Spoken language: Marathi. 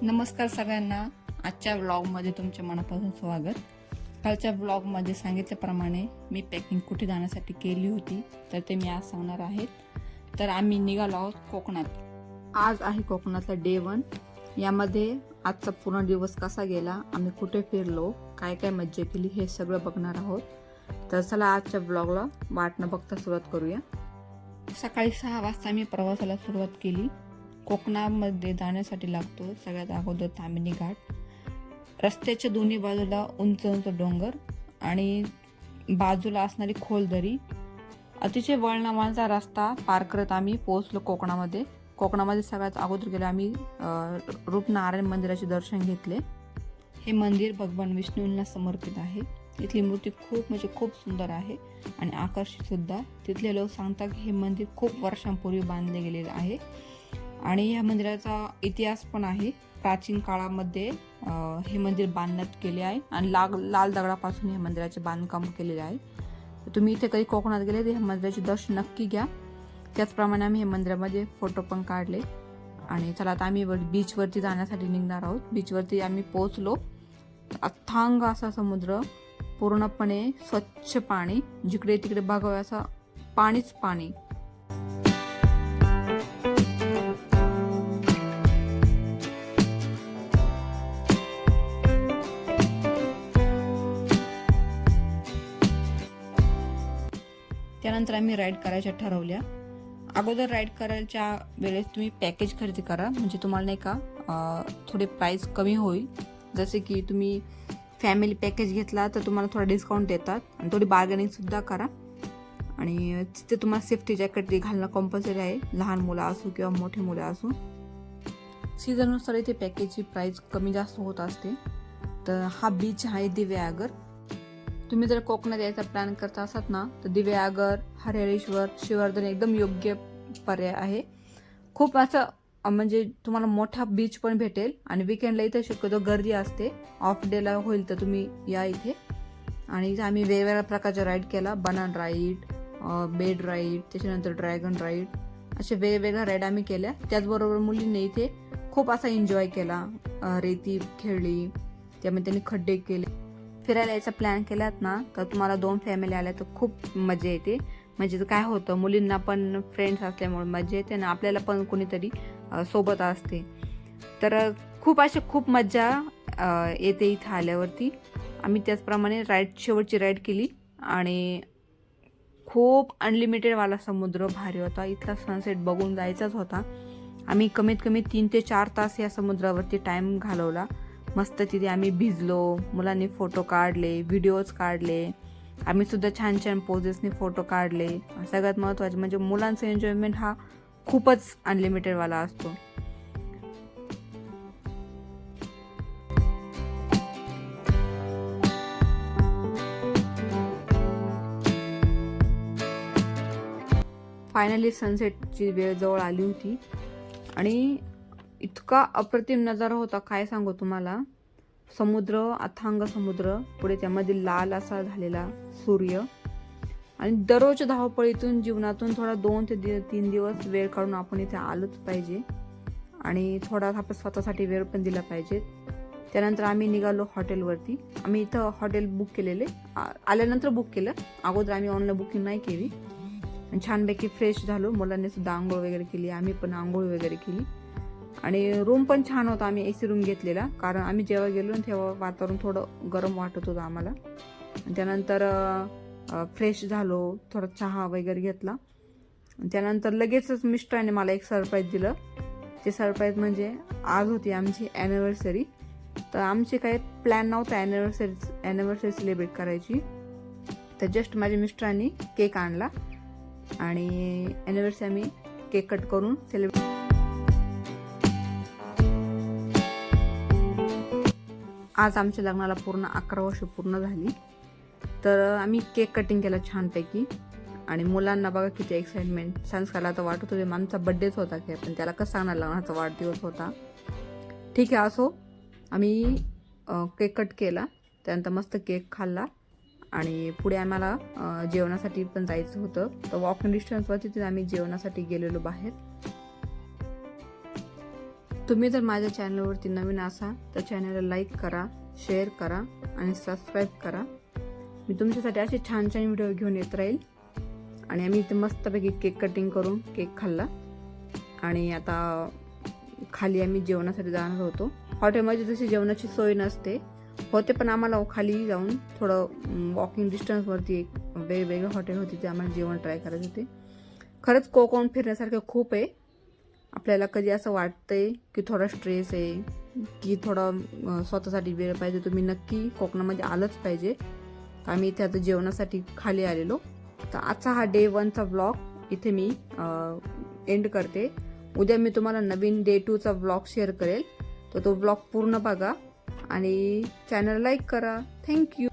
नमस्कार सगळ्यांना. आजच्या व्लॉगमध्ये तुमच्या मनापासून स्वागत. कालच्या व्लॉगमध्ये सांगितल्याप्रमाणे मी पॅकिंग कुठे जाण्यासाठी केली होती तर ते मी आज सांगणार आहे. तर आम्ही निघालो आहोत कोकणात. आज आहे कोकणातला डे 1. यामध्ये आजचा पूर्ण दिवस कसा गेला, आम्ही कुठे फिरलो, काय काय मज्जा केली हे सगळं बघणार आहोत. तर चला आजच्या ब्लॉगला वाट न बघता सुरुवात करूया. सकाळी 6 वाजता आम्ही प्रवासाला सुरुवात केली. कोकणामध्ये जाण्यासाठी लागतो सगळ्यात अगोदर ताम्हिणी घाट. रस्त्याच्या दोन्ही बाजूला उंच उंच डोंगर आणि बाजूला असणारी खोल दरी. अतिशय वळणावळणाचा रस्ता पार करत आम्ही पोहोचलो कोकणामध्ये. कोकणामध्ये सगळ्यात अगोदर गेलो आम्ही रूपनारायण मंदिराचे दर्शन घेतले. हे मंदिर भगवान विष्णूंना समर्पित आहे. इथली मूर्ती खूप सुंदर आहे आणि आकर्षित सुद्धा. तिथले लोक सांगतात की हे मंदिर खूप वर्षांपूर्वी बांधले गेलेले आहे आणि या मंदिराचा इतिहास पण आहे. प्राचीन काळामध्ये हे मंदिर बांधण्यात केले आहे आणि लाल दगडापासून हे मंदिराचे बांधकाम केलेले आहे. तुम्ही इथे कधी कोकणात गेले तर ह्या मंदिराचे दर्शन नक्की घ्या. त्याचप्रमाणे आम्ही हे मंदिरामध्ये फोटो पण काढले. आणि चला आता आम्ही बीचवरती जाण्यासाठी निघणार आहोत. बीचवरती आम्ही पोहोचलो. अथांग असा समुद्र, पूर्णपणे स्वच्छ पाणी, जिकडे तिकडे बघावं असं पाणीच पाणी. त्यानंतर आम्ही राईड करायच्या ठरवल्या. अगोदर राईड करायच्या वेळेस तुम्ही पॅकेज खरेदी करा, म्हणजे तुम्हाला नाही का थोडे प्राईस कमी होईल. जसे की तुम्ही फॅमिली पॅकेज घेतला तर तुम्हाला थोडा डिस्काउंट देतात आणि थोडी बार्गेनिंग सुद्धा करा. आणि तिथे तुम्हाला सेफ्टी जॅकेट घालणं कंपल्सरी आहे, लहान मुलं असो किंवा मोठी मुलं असो. सीझननुसार इथे पॅकेजची प्राईस कमी जास्त होत असते. तर हा बीच आहे दिवेआगर. तुम्ही जर कोकणात यायचा प्लॅन करता असाल ना तर दिवेआगर, हरिहरेश्वर, श्रीवर्धन एकदम योग्य पर्याय आहे. खूप असं म्हणजे तुम्हाला मोठा बीच पण भेटेल आणि विकेंडला इथे शक्यतो गर्दी असते. ऑफ डेला होईल तर तुम्ही या इथे. आणि इथे आम्ही वेगवेगळ्या प्रकारचा राईड केला. बनाना राईड, बेड राईड, त्याच्यानंतर ड्रॅगन राईड, असे वेगवेगळ्या राईड आम्ही केल्या. त्याचबरोबर मुलींनी इथे खूप असा एन्जॉय केला. रेती खेळली, त्यामध्ये त्यांनी खड्डे केले. फिरायला यायचा प्लॅन केलात ना तर तुम्हाला 2 फॅमिली आल्या तर खूप मजा येते. म्हणजे काय होतं, मुलींना पण फ्रेंड्स असल्यामुळे मजा येते आणि आपल्याला पण कोणीतरी सोबत असते. तर खूप मजा येते इथं आल्यावरती. आम्ही त्याचप्रमाणे शेवटची राईड केली आणि खूप अनलिमिटेडवाला समुद्र भारी होता. इथला सनसेट बघून जायचाच होता. आम्ही कमीत कमी 3 ते 4 तास या समुद्रावरती टाइम घालवला. मस्त तिथे आम्ही भिजलो, मुलांनी फोटो काढले, व्हिडिओज काढले. आम्ही सुद्धा छान छान पोजेसने फोटो काढले. सगळ्यात महत्त्वाचे म्हणजे मुलांचा एन्जॉयमेंट हा खूपच अनलिमिटेडवाला असतो. फायनली सनसेटची वेळ जवळ आली होती आणि इतका अप्रतिम नजारा होता, काय सांगू तुम्हाला. समुद्र, अथांग समुद्र, पुढे त्यामध्ये लाल असा झालेला सूर्य. आणि दररोजच्या धावपळीतून जीवनातून थोडा 2 ते 3 दिवस वेळ काढून आपण इथे आलोच पाहिजे आणि थोडा आपण स्वतःसाठी वेळ पण दिला पाहिजे. त्यानंतर आम्ही निघालो हॉटेलवरती. आम्ही इथं हॉटेल बुक केलेले, आल्यानंतर बुक केलं. अगोदर आम्ही ऑनलाईन बुकिंग नाही केली. आणि छानपैकी फ्रेश झालो. मुलांनी सुद्धा आंघोळ वगैरे केली, आम्ही पण आंघोळ वगैरे केली. आणि रूम पण छान होता. आम्ही AC रूम घेतलेला, कारण आम्ही जेव्हा गेलो ना तेव्हा वातावरण थोडं गरम वाटत होतं आम्हाला. त्यानंतर फ्रेश झालो, थोडा चहा वगैरे घेतला. त्यानंतर लगेचच मिस्टरांनी मला एक सरप्राईज दिलं. ते सरप्राईज म्हणजे आज होती आमची ॲनिव्हर्सरी. तर आमची काही प्लॅन नव्हता ॲनिव्हर्सरी सेलिब्रेट करायची. तर जस्ट माझ्या मिस्टरांनी केक आणला आणि ॲनिव्हर्सरी आम्ही केक कट करून सेलिब्रेट. आज आमच्या लग्नाला पूर्ण 11 वर्ष पूर्ण झाली. तर आम्ही केक कटिंग केलं छानपैकी. आणि मुलांना बघा किती एक्साइटमेंट. संस्कारला तर वाटत होते आमचा बड्डेच होता की, पण त्याला कसं सांगणार लग्नाचा वाढदिवस होता. ठीक आहे, असो. आम्ही केक कट केला, त्यानंतर मस्त केक खाल्ला आणि पुढे आम्हाला जेवणासाठी पण जायचं होतं. तर वॉकिंग डिस्टन्सवरती आम्ही जेवणासाठी गेलेलो बाहेर. तुम्ही जर माझ्या चॅनलवरती नवीन असाल तर चॅनलला लाईक करा, शेअर करा आणि सबस्क्राईब करा. मी तुमच्यासाठी असे छान छान व्हिडिओ घेऊन येत राहील. आणि आम्ही इथे मस्तपैकी केक कटिंग करून केक खाल्ला आणि आता खाली आम्ही जेवणासाठी जाणार होतो. हॉटेलमध्ये जशी जेवणाची सोय नसते होते, पण आम्हाला खाली जाऊन थोडं वॉकिंग डिस्टन्सवरती एक वेगवेगळे हॉटेल होते, ते आम्हाला जेवण ट्राय करायचे होते. खरंच कोकण फिरण्यासारखं खूप आहे. आपल्याला कधी असं वाटतंय की थोडा स्ट्रेस आहे की थोडा स्वतःसाठी वेळ पाहिजे, तुम्ही नक्की कोकणामध्ये आलंच पाहिजे. आम्ही इथे आता जेवणासाठी खाली आलेलो. तर आजचा हा डे 1चा व्लॉग इथे मी एंड करते. उद्या मी तुम्हाला नवीन डे 2चा व्लॉग शेअर करेल. तर तो व्लॉग पूर्ण बघा आणि चॅनल लाईक करा. थँक्यू.